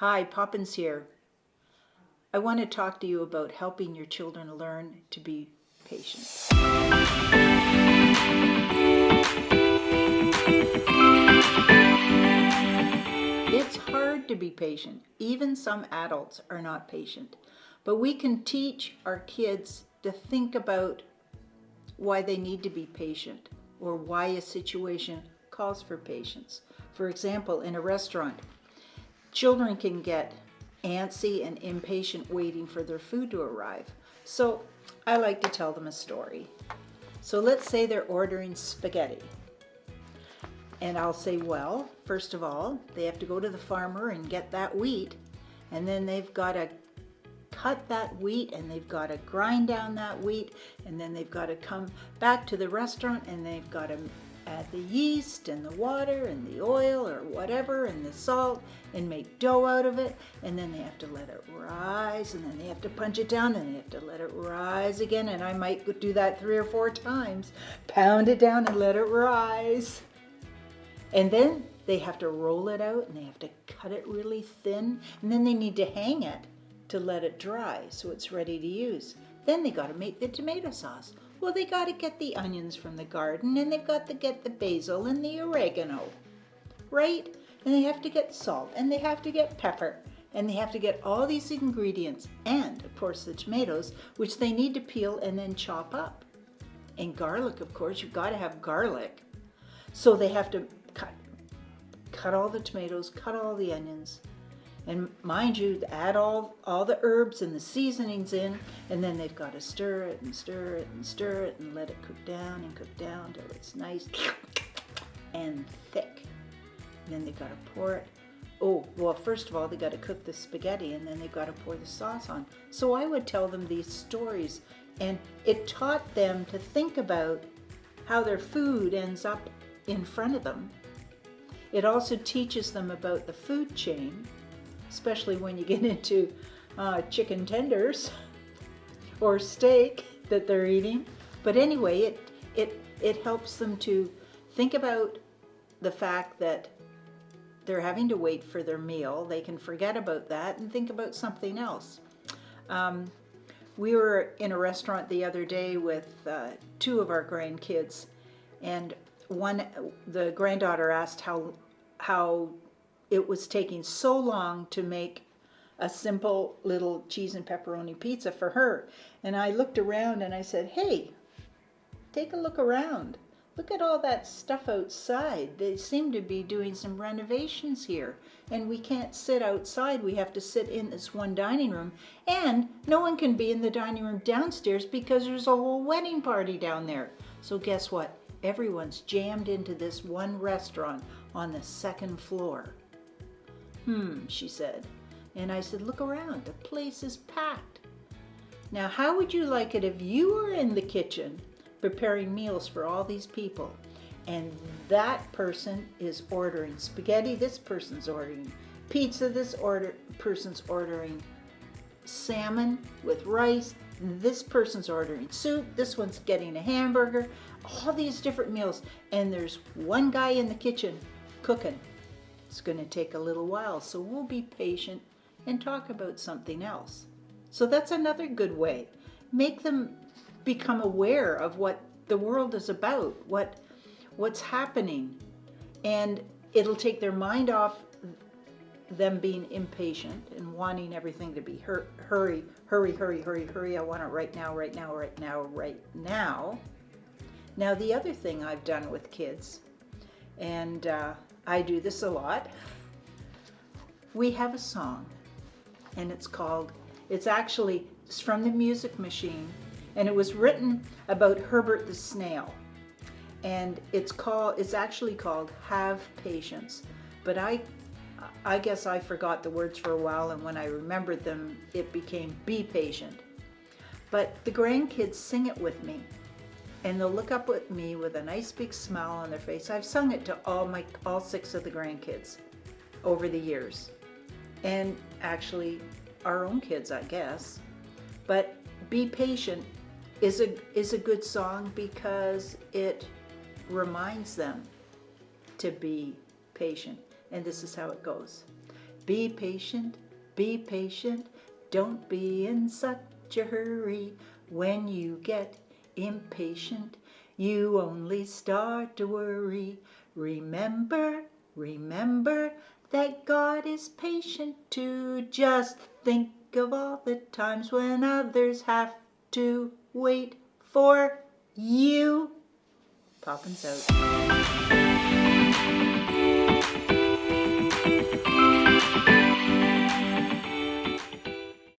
Hi, Poppins here. I want to talk to you about helping your children learn to be patient. It's hard to be patient. Even some adults are not patient. But we can teach our kids to think about why they need to be patient or why a situation calls for patience. For example, in a restaurant, children can get antsy and impatient waiting for their food to arrive. So I like to tell them a story. So let's say they're ordering spaghetti. And I'll say, well, first of all, they have to go to the farmer and get that wheat. And then they've got to cut that wheat and they've got to grind down that wheat. And then they've got to come back to the restaurant and they've got to add the yeast and the water and the oil or whatever and the salt and make dough out of it, and then they have to let it rise, and then they have to punch it down, and they have to let it rise again, and I might do that 3 or 4 times, pound it down and let it rise. And then they have to roll it out and they have to cut it really thin, and then they need to hang it to let it dry so it's ready to use. Then they got to make the tomato sauce. Well, they got to get the onions from the garden, and they've got to get the basil and the oregano, right? And they have to get salt, and they have to get pepper, and they have to get all these ingredients, and of course the tomatoes, which they need to peel and then chop up. And garlic, of course, you've got to have garlic. So they have to cut all the tomatoes, cut all the onions, and mind you, add all the herbs and the seasonings in, and then they've got to stir it and stir it and stir it and let it cook down till it's nice and thick. And then they've got to pour it. Oh, well, first of all, they got to cook the spaghetti, and then they've got to pour the sauce on. So I would tell them these stories, and it taught them to think about how their food ends up in front of them. It also teaches them about the food chain, especially when you get into chicken tenders or steak that they're eating. But anyway, it helps them to think about the fact that they're having to wait for their meal. They can forget about that and think about something else. We were in a restaurant the other day with 2 of our grandkids, and the granddaughter asked how it was taking so long to make a simple little cheese and pepperoni pizza for her. And I looked around and I said, hey, take a look around. Look at all that stuff outside. They seem to be doing some renovations here. And we can't sit outside. We have to sit in this one dining room. And no one can be in the dining room downstairs because there's a whole wedding party down there. So guess what? Everyone's jammed into this one restaurant on the 2nd floor. She said. And I said, look around, the place is packed. Now, how would you like it if you were in the kitchen preparing meals for all these people, and that person is ordering spaghetti, this person's ordering pizza, person's ordering salmon with rice, this person's ordering soup, this one's getting a hamburger, all these different meals, and there's one guy in the kitchen cooking. It's going to take a little while, so we'll be patient and talk about something else. So that's another good way. Make them become aware of what the world is about, what's happening, and it'll take their mind off them being impatient and wanting everything to be hurry, I want it right now, right now, right now, right now. Now, the other thing I've done with kids, and I do this a lot, we have a song, and it's from the Music Machine, and it was written about Herbert the snail, and it's actually called Have Patience, but I guess I forgot the words for a while, and when I remembered them, it became Be Patient. But the grandkids sing it with me, and they'll look up at me with a nice big smile on their face. I've sung it to all 6 of the grandkids over the years, and actually our own kids, I guess. But Be Patient is a good song because it reminds them to be patient. And this is how it goes. Be patient, be patient. Don't be in such a hurry. When you get impatient, you only start to worry. Remember, remember that God is patient too. Just think of all the times when others have to wait for you. Poppins out.